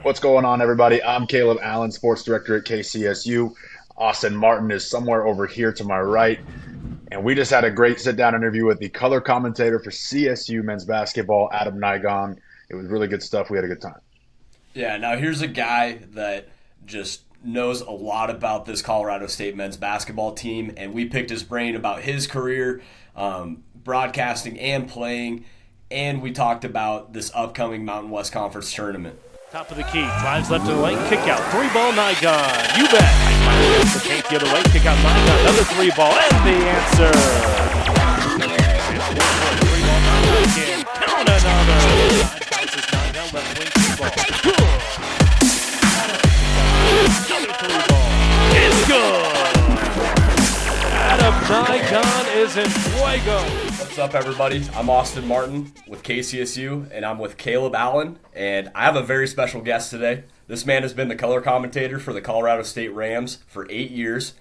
What's going on, everybody? I'm Kaleb Allen, sports director at KCSU. Austin Martin is somewhere over here to my right. And we just had a great sit down interview with the color commentator for CSU men's basketball, Adam Nigon. It was really good stuff. We had a good time. Yeah, now here's a guy that just knows a lot about this Colorado State men's basketball team, and we picked his brain about his career, broadcasting and playing, and we talked about this upcoming Mountain West Conference tournament. Top of the key, drives left to the lane, kick out, three ball, Nigon. You bet. The paint the other way, kick out, Nigon. Another three ball, and the answer. Three ball, Nigon again. Count another. Bounces Nigon, left wing three ball. Good. Another three ball. It's good. Adam Nigon is in fuego. What's up, everybody? I'm Austin Martin with KCSU, and I'm with Kaleb Allen, and I have a very special guest today. This man has been the color commentator for the Colorado State Rams for 8 years.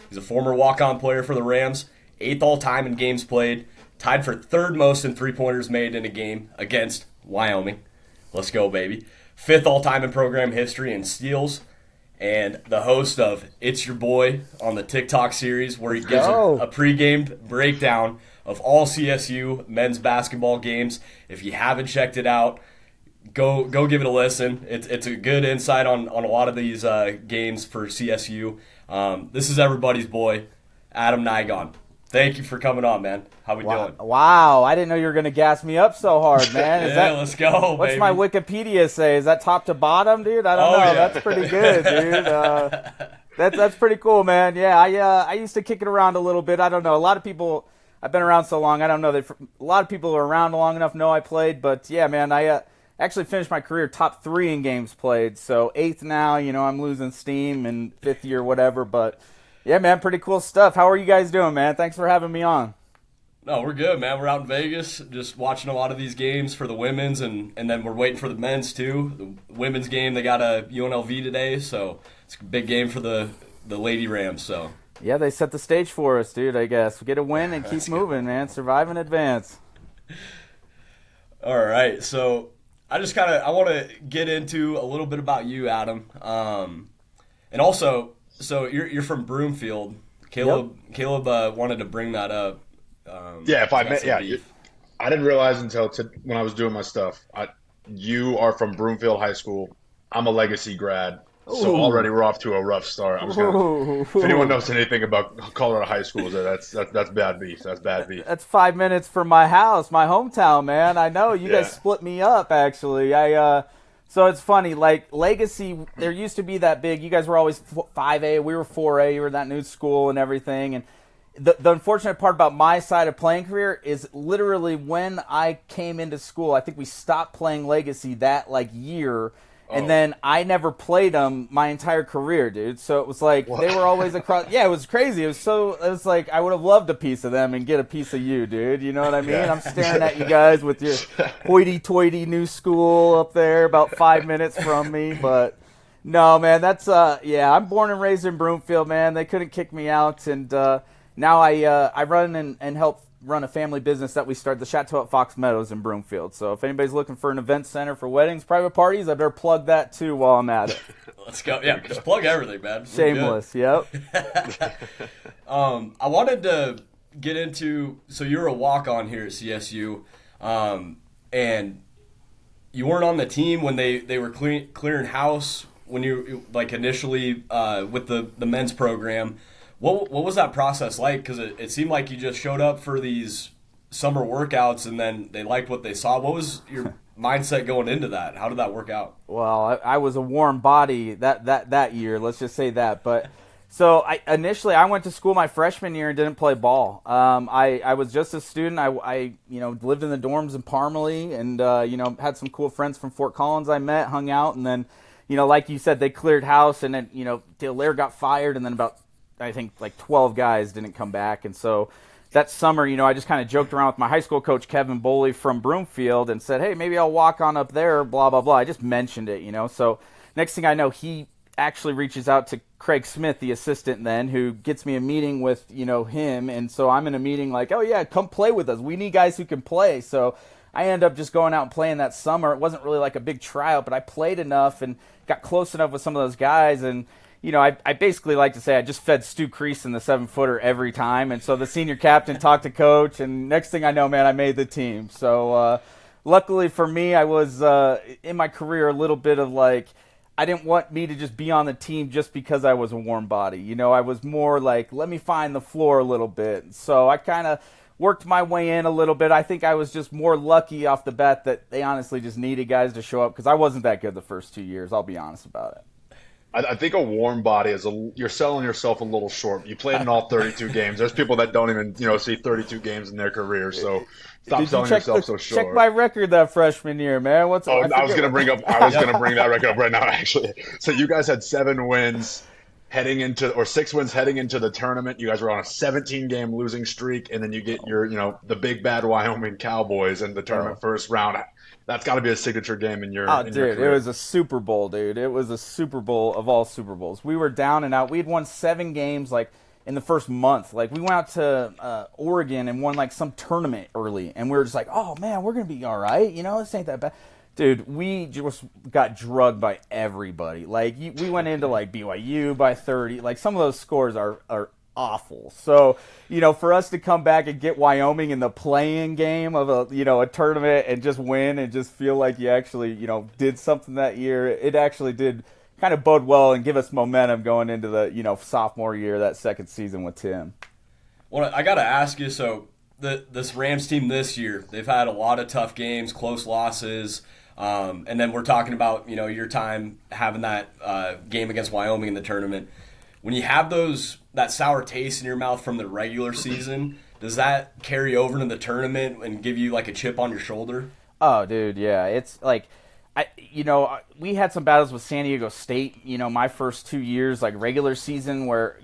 He's a former walk-on player for the Rams, 8th all-time in games played, tied for 3rd most in three-pointers made in a game against Wyoming. Let's go, baby. 5th all-time in program history in steals, and the host of It's Your Boy on the TikTok series, where he gives a pre-game breakdown of all CSU men's basketball games. If you haven't checked it out, go give it a listen. It's a good insight on a lot of these games for CSU. This is everybody's boy, Adam Nigon. Thank you for coming on, man. How we doing? Wow, I didn't know you were going to gas me up so hard, man. Let's go, what's baby. my Wikipedia say? Is that top to bottom, dude? I don't know. Yeah. That's pretty good, dude. That's pretty cool, man. Yeah, I used to kick it around a little bit. I don't know. A lot of people, I've been around so long, I don't know. A lot of people who are around long enough know I played. But, yeah, man, I actually finished my career top 3 in games played. So 8th now, I'm losing steam, and 5th year, whatever. But, yeah, man, pretty cool stuff. How are you guys doing, man? Thanks for having me on. No, we're good, man. We're out in Vegas just watching a lot of these games for the women's, and then we're waiting for the men's, too. The women's game, they got a UNLV today, so it's a big game for the Lady Rams, so. Yeah, they set the stage for us, dude, I guess. We get a win and keep moving, man. Survive and advance. All right, so I want to get into a little bit about you, Adam. And also, so you're from Broomfield. Kaleb wanted to bring that up. I didn't realize until when I was doing my stuff. You are from Broomfield High School. I'm a Legacy grad. So already we're off to a rough start. If anyone knows anything about Colorado high schools, that's bad beef. That's bad beef. That's 5 minutes from my house, my hometown, man. I know you guys split me up. Actually, so it's funny. Like Legacy, there used to be that big. You guys were always 5A. We were 4A. You were that new school and everything. And the unfortunate part about my side of playing career is literally when I came into school, I think we stopped playing Legacy that year. And then I never played them my entire career, dude. So it was like they were always across. Yeah, it was crazy. It was like I would have loved a piece of them and get a piece of you, dude. You know what I mean? Yeah. I'm staring at you guys with your hoity-toity new school up there about 5 minutes from me. But no, man, that's I'm born and raised in Broomfield, man. They couldn't kick me out, and now I run and help run a family business that we started, the Chateau at Fox Meadows in Broomfield. So if anybody's looking for an event center for weddings, private parties, I better plug that too while I'm at it. Let's go. Yeah, just plug everything, man. Shameless, yep. I wanted to get into, so you're a walk-on here at CSU, and you weren't on the team when they were clearing house when you, initially with the men's program. What was that process like? Because it seemed like you just showed up for these summer workouts and then they liked what they saw. What was your mindset going into that? How did that work out? Well, I was a warm body that year. Let's just say that. But so initially I went to school my freshman year and didn't play ball. I was just a student. I lived in the dorms in Parmalee and had some cool friends from Fort Collins I met, hung out, and then like you said, they cleared house and then Dale got fired, and then about I think 12 guys didn't come back. And so that summer, I just kind of joked around with my high school coach, Kevin Boley from Broomfield, and said, hey, maybe I'll walk on up there, blah, blah, blah. I just mentioned it, So next thing I know, he actually reaches out to Craig Smith, the assistant then, who gets me a meeting with, him. And so I'm in a meeting oh, yeah, come play with us. We need guys who can play. So I ended up just going out and playing that summer. It wasn't really like a big tryout, but I played enough and got close enough with some of those guys. And, I basically like to say I just fed Stu Crease in the 7-footer every time. And so the senior captain talked to coach, and next thing I know, man, I made the team. So luckily for me, I was in my career a little bit of like, I didn't want me to just be on the team just because I was a warm body. I was more like, let me find the floor a little bit. So I kind of worked my way in a little bit. I think I was just more lucky off the bat that they honestly just needed guys to show up because I wasn't that good the first 2 years. I'll be honest about it. I think a warm body you're selling yourself a little short. You played in all 32 games. There's people that don't even see 32 games in their career. So stop selling yourself so short. Check my record that freshman year, man. I was going to bring that record up right now, actually. So you guys had 7 wins heading into, or 6 wins heading into the tournament. You guys were on a 17-game losing streak, and then you get your, the big bad Wyoming Cowboys in the tournament first round. That's got to be a signature game in your. Dude, it was a Super Bowl, dude. It was a Super Bowl of all Super Bowls. We were down and out. We had won 7 games like in the first month. Like we went out to Oregon and won like some tournament early, and we were just like, oh man, we're gonna be all right. This ain't that bad. Dude, we just got drugged by everybody. Like we went into like BYU by 30. Like some of those scores are awful. So, for us to come back and get Wyoming in the play-in game of a tournament and just win and just feel like you actually, did something that year, it actually did kind of bode well and give us momentum going into the, sophomore year, that second season with Tim. Well, I got to ask you, so this Rams team this year, they've had a lot of tough games, close losses, and then we're talking about, your time having that game against Wyoming in the tournament. When you have that sour taste in your mouth from the regular season, does that carry over into the tournament and give you like a chip on your shoulder? Oh, dude, yeah. It's like, we had some battles with San Diego State, my first 2 years, like regular season where,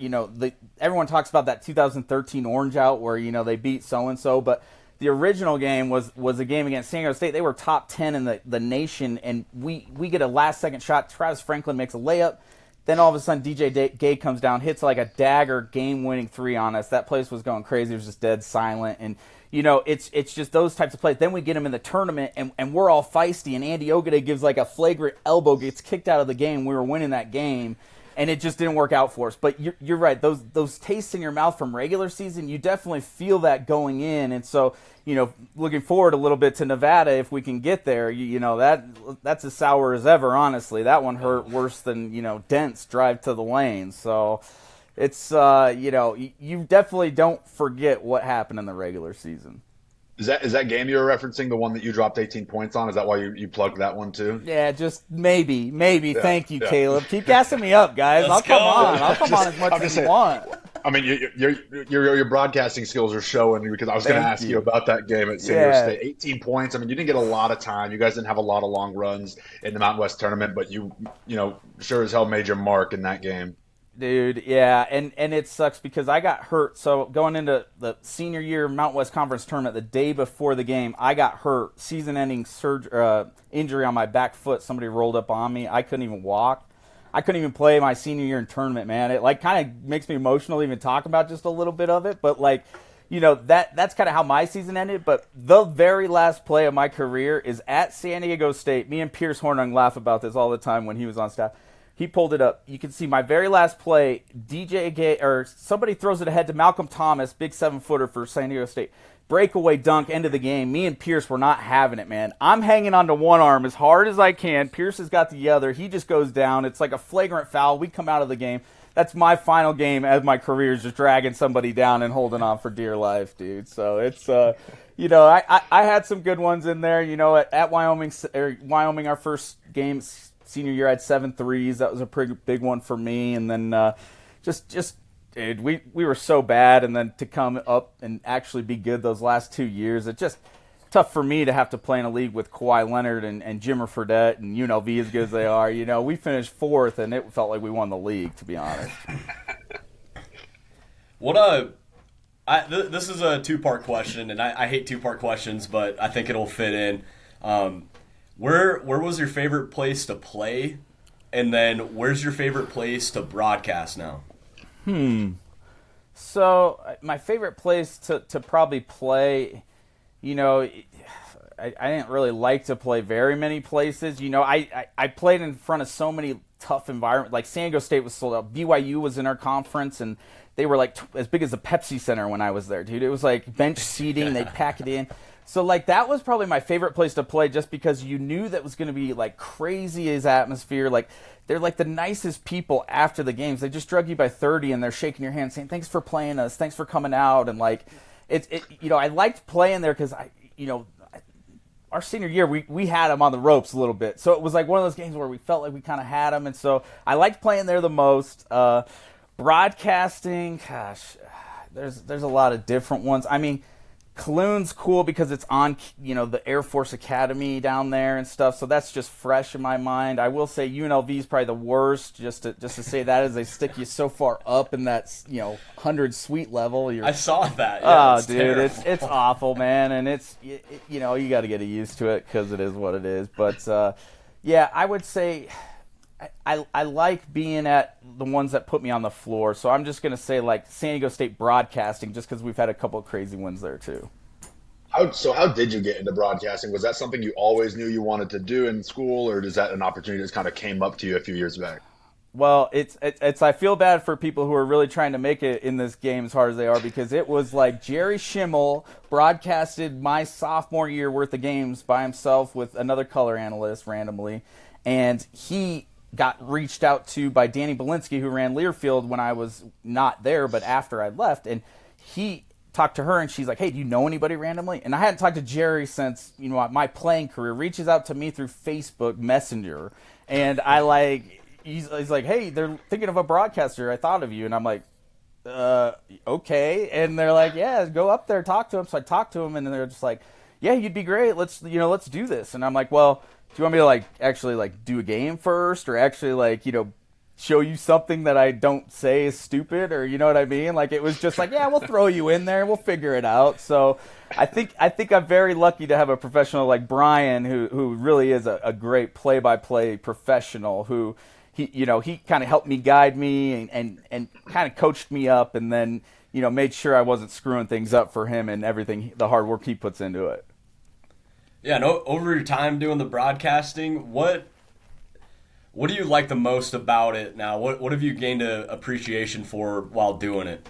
everyone talks about that 2013 Orange Out where, they beat so-and-so, but the original game was a game against San Diego State. They were top 10 in the nation, and we get a last-second shot. Travis Franklin makes a layup. Then all of a sudden, DJ Gay comes down, hits like a dagger game-winning 3 on us. That place was going crazy. It was just dead silent. And, it's just those types of plays. Then we get them in the tournament, and we're all feisty. And Andy Ogade gives like a flagrant elbow, gets kicked out of the game. We were winning that game, and it just didn't work out for us. But you're right. Those tastes in your mouth from regular season, you definitely feel that going in. And so, looking forward a little bit to Nevada, if we can get there, that's as sour as ever, honestly. That one hurt worse than, Dent's drive to the lane. So it's, you definitely don't forget what happened in the regular season. Is that game you were referencing, the one that you dropped 18 points on? Is that why you plugged that one too? Yeah, just maybe. Yeah, thank you, Caleb. Keep gassing me up, guys. I'll come on as much as you want. I mean, your broadcasting skills are showing because I was going to ask you about that game at San Diego State. 18 points. I mean, you didn't get a lot of time. You guys didn't have a lot of long runs in the Mountain West tournament, but you sure as hell made your mark in that game. Dude, yeah, and it sucks because I got hurt. So going into the senior year Mountain West Conference tournament, the day before the game, I got hurt, season-ending injury on my back foot. Somebody rolled up on me. I couldn't even walk. I couldn't even play my senior year in tournament, man. It like kind of makes me emotional even talking about just a little bit of it. But like, that's kind of how my season ended. But the very last play of my career is at San Diego State. Me and Pierce Hornung laugh about this all the time when he was on staff. He pulled it up. You can see my very last play, DJ Gay, or somebody throws it ahead to Malcolm Thomas, big 7-footer for San Diego State. Breakaway dunk, end of the game. Me and Pierce were not having it, man. I'm hanging onto one arm as hard as I can. Pierce has got the other. He just goes down. It's like a flagrant foul. We come out of the game. That's my final game as my career is just dragging somebody down and holding on for dear life, dude. So it's, I had some good ones in there. At Wyoming, our first game, senior year, I had 7 threes. That was a pretty big one for me. And then dude, we were so bad. And then to come up and actually be good those last 2 years, it's just tough for me to have to play in a league with Kawhi Leonard and Jimmer Fredette and UNLV as good as they are. We finished 4th, and it felt like we won the league, to be honest. This is a 2-part question, and I hate 2-part questions, but I think it'll fit in. Where was your favorite place to play? And then where's your favorite place to broadcast now? So my favorite place to probably play, I didn't really like to play very many places. I played in front of so many tough environments. Like San Diego State was sold out. BYU was in our conference, and they were like as big as the Pepsi Center when I was there, dude. It was like bench seating. They'd pack it in. So like that was probably my favorite place to play, just because you knew that was going to be like crazy as atmosphere. Like they're like the nicest people after the games. They just drug you by 30 and they're shaking your hand saying, "Thanks for playing us. Thanks for coming out." And like I liked playing there because our senior year, we had them on the ropes a little bit. So it was like one of those games where we felt like we kind of had them. And so I liked playing there the most. Broadcasting, gosh, there's a lot of different ones. I mean, Coloogne's cool because it's on, the Air Force Academy down there and stuff. So that's just fresh in my mind. I will say UNLV is probably the worst, just to say that, as they stick you so far up in that 100 suite level. I saw that. Yeah, oh, dude, it's awful, man, and it's you got to get used to it because it is what it is. But yeah, I would say I like being at the ones that put me on the floor. So I'm just going to say like San Diego State broadcasting, just because we've had a couple of crazy ones there too. How did you get into broadcasting? Was that something you always knew you wanted to do in school, or is that an opportunity that kind of came up to you a few years back? Well, it's I feel bad for people who are really trying to make it in this game as hard as they are, because it was like Jerry Schimmel broadcasted my sophomore year worth of games by himself with another color analyst randomly, and he got reached out to by Danny Belinsky, who ran Learfield when I was not there, but after I left, and he talked to her, and she's like, "Hey, do you know anybody randomly?" And I hadn't talked to Jerry since my playing career. Reaches out to me through Facebook Messenger, and he's like, "Hey, they're thinking of a broadcaster. I thought of you." And I'm like, okay. And they're like, "Yeah, go up there, talk to him." So I talked to him, and they're just like, "Yeah, you'd be great. Let's do this." And I'm like, "Well, do you want me to actually do a game first, or actually show you something that I don't say is stupid, or you know what I mean?" Like it was just like, "Yeah, we'll throw you in there, we'll figure it out." So I think I'm very lucky to have a professional like Brian, who really is a great play-by-play professional, who he kind of helped me, guide me, and kind of coached me up, and then made sure I wasn't screwing things up for him and everything, the hard work he puts into it. Yeah, no. Over your time doing the broadcasting, what do you like the most about it now? What have you gained an appreciation for while doing it?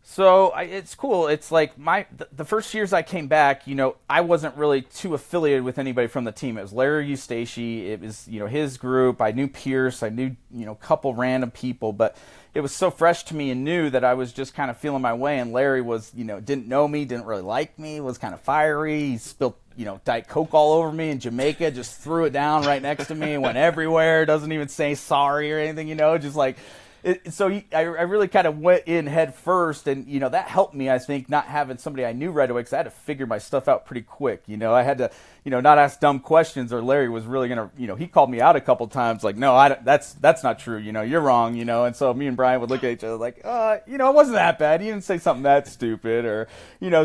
So it's cool. It's like the first years I came back, I wasn't really too affiliated with anybody from the team. It was Larry Eustace. It was his group. I knew Pierce. I knew a couple random people, but it was so fresh to me and new that I was just kind of feeling my way. And Larry was didn't know me, didn't really like me, was kind of fiery. He spilled Diet Coke all over me in Jamaica, just threw it down right next to me and went everywhere. Doesn't even say sorry or anything, just like. I really kind of went in head first, and that helped me, I think, not having somebody I knew right away, because I had to figure my stuff out pretty quick. I had to not ask dumb questions, or Larry was really gonna he called me out a couple times, like, "No, that's not true, you're wrong," and so me and Brian would look at each other like, it wasn't that bad, you didn't say something that stupid, or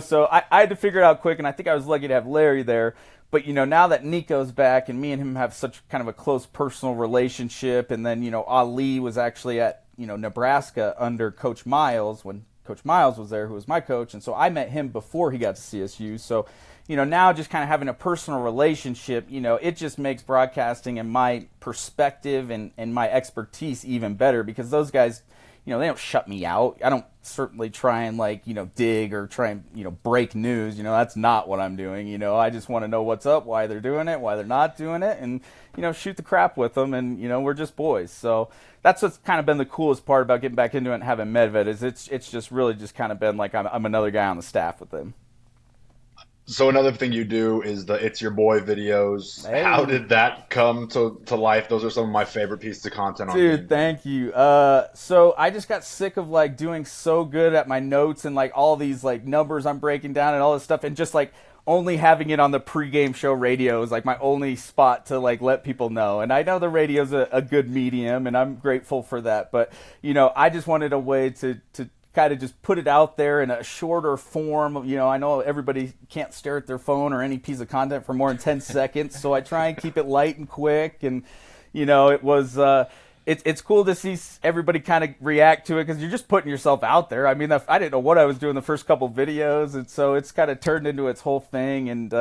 so I had to figure it out quick, and I think I was lucky to have Larry there. But, now that Nico's back and me and him have such kind of a close personal relationship, and then, Ali was actually at, Nebraska under Coach Miles when Coach Miles was there, who was my coach. And so I met him before he got to CSU. So, now just kind of having a personal relationship, it just makes broadcasting and my perspective and my expertise even better, because those guys, they don't shut me out. I don't certainly try and dig or try and, break news. That's not what I'm doing. I just want to know what's up, why they're doing it, why they're not doing it, and, shoot the crap with them. And, we're just boys. So that's what's kind of been the coolest part about getting back into it and having Medved, is it's just really just kind of been like I'm another guy on the staff with him. So another thing you do is the It's Your Boy videos. Hey. How did that come to life? Those are some of my favorite pieces of content on Dude, game. thank you. So I just got sick of doing so good at my notes and all these numbers I'm breaking down and all this stuff, and just only having it on the pregame show radio is my only spot to let people know. And I know the radio's a good medium, and I'm grateful for that. But I just wanted a way to kind of just put it out there in a shorter form. I know everybody can't stare at their phone or any piece of content for more than 10 seconds, so I try and keep it light and quick. And it was it's cool to see everybody kind of react to it because you're just putting yourself out there. I mean, I didn't know what I was doing the first couple videos, and so it's kind of turned into its whole thing, and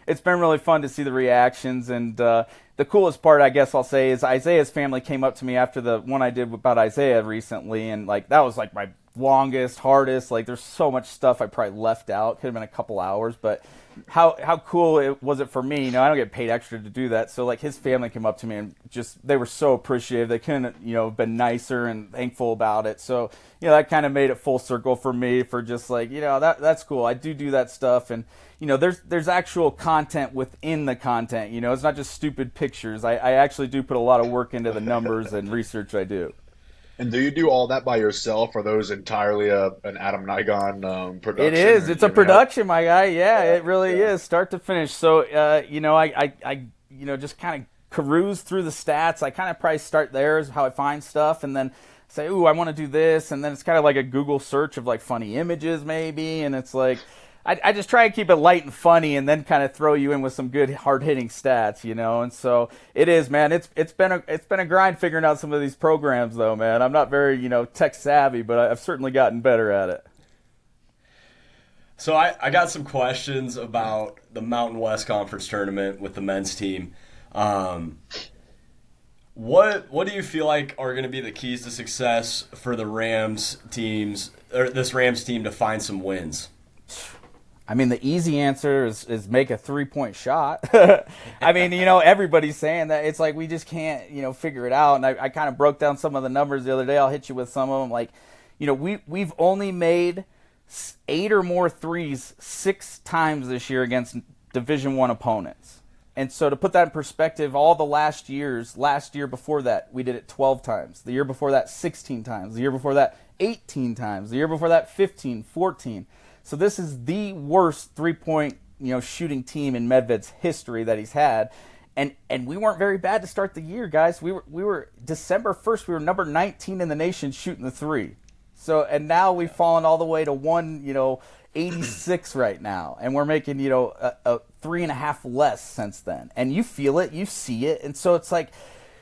it's been really fun to see the reactions. And the coolest part, I guess I'll say, is Isaiah's family came up to me after the one I did about Isaiah recently, and like that was like my longest, hardest. Like there's so much stuff I probably left out. Could have been a couple hours, but how cool was it for me? You know, I don't get paid extra to do that. So like his family came up to me and just they were so appreciative. They couldn't, you know, been nicer and thankful about it. So, you know, that kind of made it full circle for me for just like, you know, that's cool. I do that stuff, and you know, there's actual content within the content. You know, it's not just stupid pictures. I actually do put a lot of work into the numbers and research I do. And do you do all that by yourself? Or are those entirely an Adam Nigon production? It is. It's a production, my guy. Yeah, it really is, start to finish. So, you know, I you know, just kind of peruse through the stats. I kind of probably start there is how I find stuff, and then say, ooh, I want to do this, and then it's kind of like a Google search of like funny images maybe, and it's like I just try and keep it light and funny, and then kind of throw you in with some good hard hitting stats, you know. And so it is, man. It's been a grind figuring out some of these programs, though, man. I'm not very, you know, tech savvy, but I've certainly gotten better at it. So I got some questions about the Mountain West Conference tournament with the men's team. What do you feel like are going to be the keys to success for the Rams teams, or this Rams team, to find some wins? I mean, the easy answer is make a 3-point shot. I mean, you know, everybody's saying that. It's like we just can't, you know, figure it out. And I kind of broke down some of the numbers the other day. I'll hit you with some of them. Like, you know, we've only made 8 or more threes 6 times this year against Division I opponents. And so to put that in perspective, all the last year before that, we did it 12 times. The year before that, 16 times. The year before that, 18 times. The year before that, 15, 14. So this is the worst 3-point, you know, shooting team in Medved's history that he's had. And we weren't very bad to start the year, guys. We were December 1st, we were number 19 in the nation shooting the three. So, and now we've fallen all the way to 186 right now. And we're making, you know, a 3.5 less since then. And you feel it, you see it. And so it's like,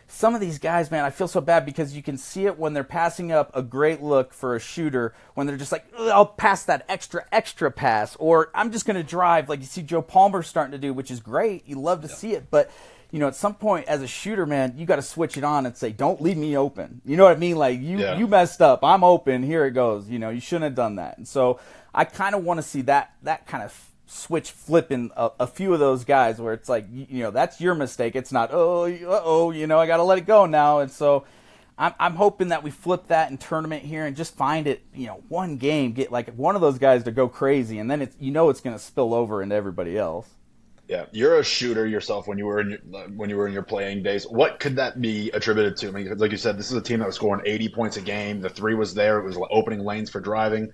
some of these guys, man, I feel so bad because you can see it when they're passing up a great look for a shooter, when they're just like, I'll pass that extra pass, or I'm just going to drive, like you see Joe Palmer starting to do, which is great. You love to see it. But, you know, at some point as a shooter, man, you got to switch it on and say, don't leave me open. You know what I mean? Like, you messed up. I'm open. Here it goes. You know, you shouldn't have done that. And so I kind of want to see that kind of switch flipping a few of those guys where it's like, you know, that's your mistake. It's not, you know, I got to let it go now. And so I'm hoping that we flip that in tournament here and just find it, you know, one game, get like one of those guys to go crazy, and then it's, you know, it's going to spill over into everybody else. Yeah, you're a shooter yourself when you were in your playing days. What could that be attributed to? I mean, like you said, this is a team that was scoring 80 points a game. The three was there. It was opening lanes for driving.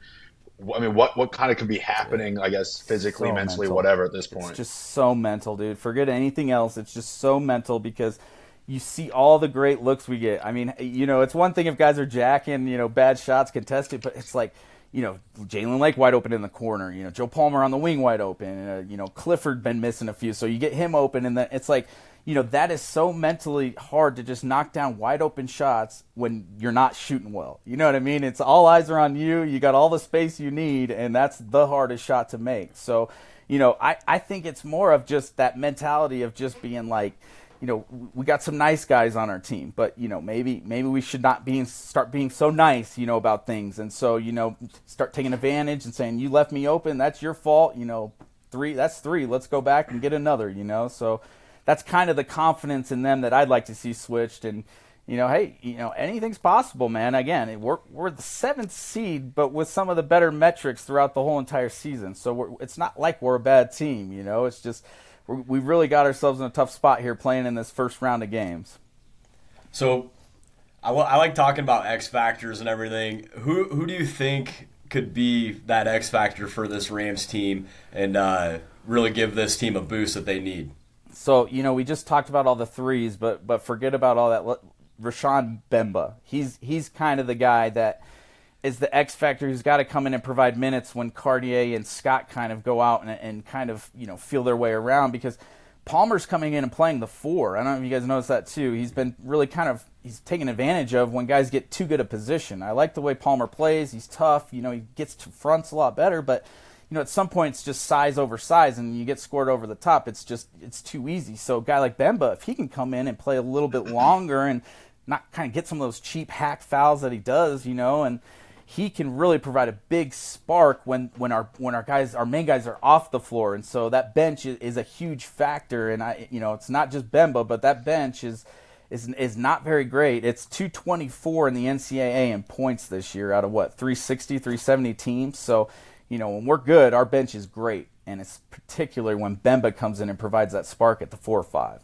I mean, what kind of could be happening, I guess, physically, so mentally, mental. Whatever at this point? It's just so mental, dude. Forget anything else. It's just so mental because you see all the great looks we get. I mean, you know, it's one thing if guys are jacking, you know, bad shots contested, but it's like, you know, Jalen Lake wide open in the corner, you know, Joe Palmer on the wing wide open, you know, Clifford been missing a few, so you get him open, and then it's like, you know, that is so mentally hard to just knock down wide open shots when you're not shooting well. You know what I mean? It's all eyes are on you. You got all the space you need, and that's the hardest shot to make. So, you know, I think it's more of just that mentality of just being like, you know, we got some nice guys on our team, but, you know, maybe we should not start being so nice, you know, about things. And so, you know, start taking advantage and saying, you left me open, that's your fault, you know, that's three, let's go back and get another, you know. So that's kind of the confidence in them that I'd like to see switched. And, you know, hey, you know, anything's possible, man. Again, we're the 7th seed, but with some of the better metrics throughout the whole entire season. So it's not like we're a bad team, you know. It's just we've really got ourselves in a tough spot here playing in this first round of games. So I like talking about X factors and everything. Who do you think could be that X factor for this Rams team and really give this team a boost that they need? So, you know, we just talked about all the threes, but forget about all that. Rashawn Bemba, he's kind of the guy that is the X factor who's got to come in and provide minutes when Cartier and Scott kind of go out and kind of, you know, feel their way around, because Palmer's coming in and playing the 4. I don't know if you guys noticed that too. He's been really kind of taking advantage of when guys get too good a position. I like the way Palmer plays. He's tough. He gets to fronts a lot better, but at some point it's just size over size, and you get scored over the top. It's too easy. So a guy like Bemba, if he can come in and play a little bit longer and not kind of get some of those cheap hack fouls that he does, and he can really provide a big spark when our main guys are off the floor. And so that bench is a huge factor. And it's not just Bemba, but that bench is not very great. It's 224 in the NCAA in points this year out of 360, 370 teams. So, when we're good, our bench is great. And it's particularly when Bemba comes in and provides that spark at the 4 or 5.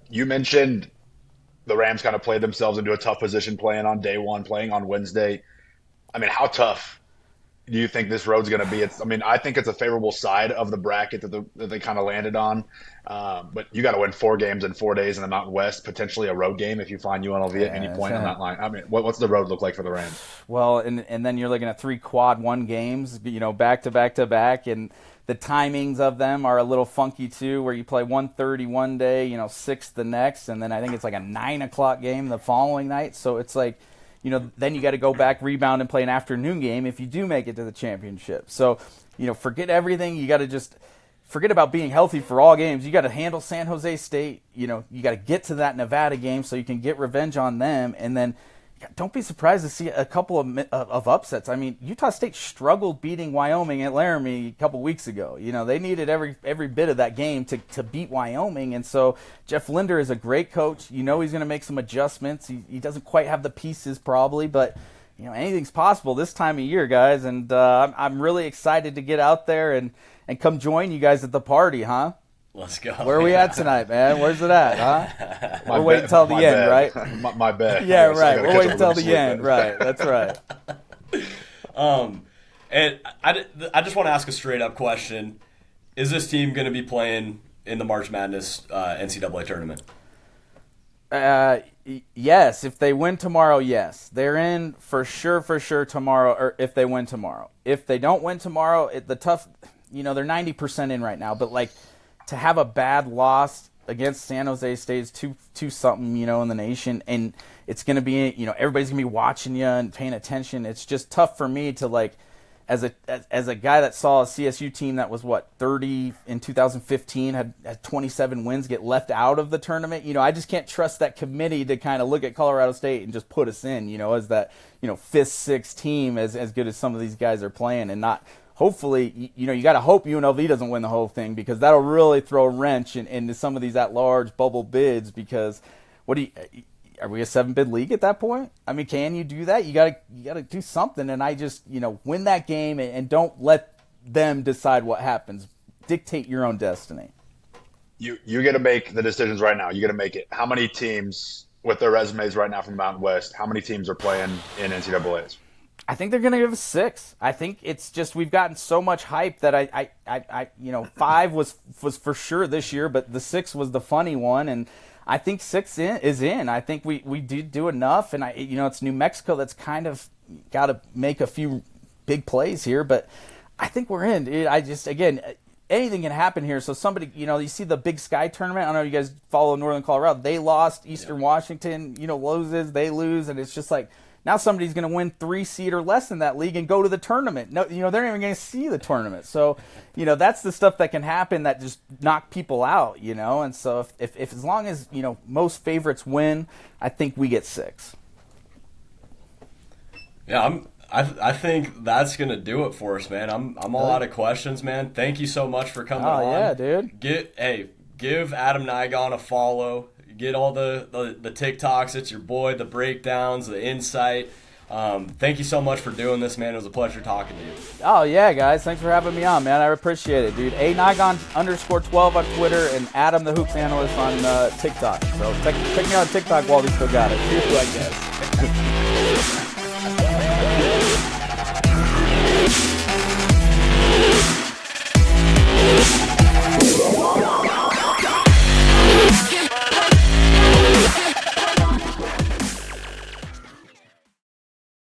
You mentioned the Rams kind of played themselves into a tough position playing on day one, playing on Wednesday. I mean, how tough do you think this road's going to be? I think it's a favorable side of the bracket that they kind of landed on. But you got to win 4 games in 4 days in the Mountain West, potentially a road game if you find UNLV at any point on that line. I mean, what's the road look like for the Rams? Well, and then you're looking at 3 quad 1 games, back to back to back, and the timings of them are a little funky too, where you play 1:30 one day, 6 the next, and then I think it's like a 9 o'clock game the following night. So it's like, then you got to go back, rebound, and play an afternoon game if you do make it to the championship. So, forget everything. You got to just forget about being healthy for all games. You got to handle San Jose State. You got to get to that Nevada game so you can get revenge on them. And then don't be surprised to see a couple of upsets. I mean, Utah State struggled beating Wyoming at Laramie a couple weeks ago. They needed every bit of that game to beat Wyoming. And so Jeff Linder is a great coach. He's going to make some adjustments. He doesn't quite have the pieces probably, but anything's possible this time of year, guys. And I'm really excited to get out there and come join you guys at the party, huh? Let's go. Where are we at tonight, man? Where's it at, huh? We're waiting until the end, right? My bad. Yeah, right. We're waiting until the end, right? That's right. And I just want to ask a straight up question: is this team going to be playing in the March Madness NCAA tournament? Yes. If they win tomorrow, yes, they're in for sure tomorrow. Or if they win tomorrow, if they don't win tomorrow, they're 90% in right now, but to have a bad loss against San Jose State is two something, in the nation, and it's going to be, everybody's going to be watching you and paying attention. It's just tough for me to as a guy that saw a CSU team that was 30 in 2015, had 27 wins, get left out of the tournament. I just can't trust that committee to kind of look at Colorado State and just put us in, as that, 5th, 6th team as good as some of these guys are playing, and not. Hopefully, you got to hope UNLV doesn't win the whole thing, because that'll really throw a wrench into some of these at-large bubble bids. Because are we a 7-bid league at that point? I mean, can you do that? You got to do something, and I just win that game and don't let them decide what happens. Dictate your own destiny. You got to make the decisions right now. You got to make it. How many teams with their resumes right now from the Mountain West? How many teams are playing in NCAAs? I think they're going to give us 6. I think it's just we've gotten so much hype that I 5 was for sure this year, but the 6 was the funny one, and I think 6 is in. I think we did do enough, and it's New Mexico that's kind of got to make a few big plays here, but I think we're in. Anything can happen here. So somebody, you see the Big Sky tournament. I don't know if you guys follow Northern Colorado. They lost. Eastern Washington, loses. They lose, and it's just like. Now somebody's going to win 3 seed or less in that league and go to the tournament. No, they're not even going to see the tournament. So, that's the stuff that can happen that just knock people out, And so if as long as, most favorites win, I think we get 6. Yeah, I think that's going to do it for us, man. I'm all out of questions, man. Thank you so much for coming on. Oh, yeah, dude. Give Adam Nigon a follow. Get all the TikToks. It's your boy, the breakdowns, the insight. Thank you so much for doing this, man. It was a pleasure talking to you. Oh, yeah, guys. Thanks for having me on, man. I appreciate it, dude. @Nigon_12 on Twitter and Adam the Hoops Analyst on TikTok. So check me out on TikTok while we still got it. Cheers, I guess.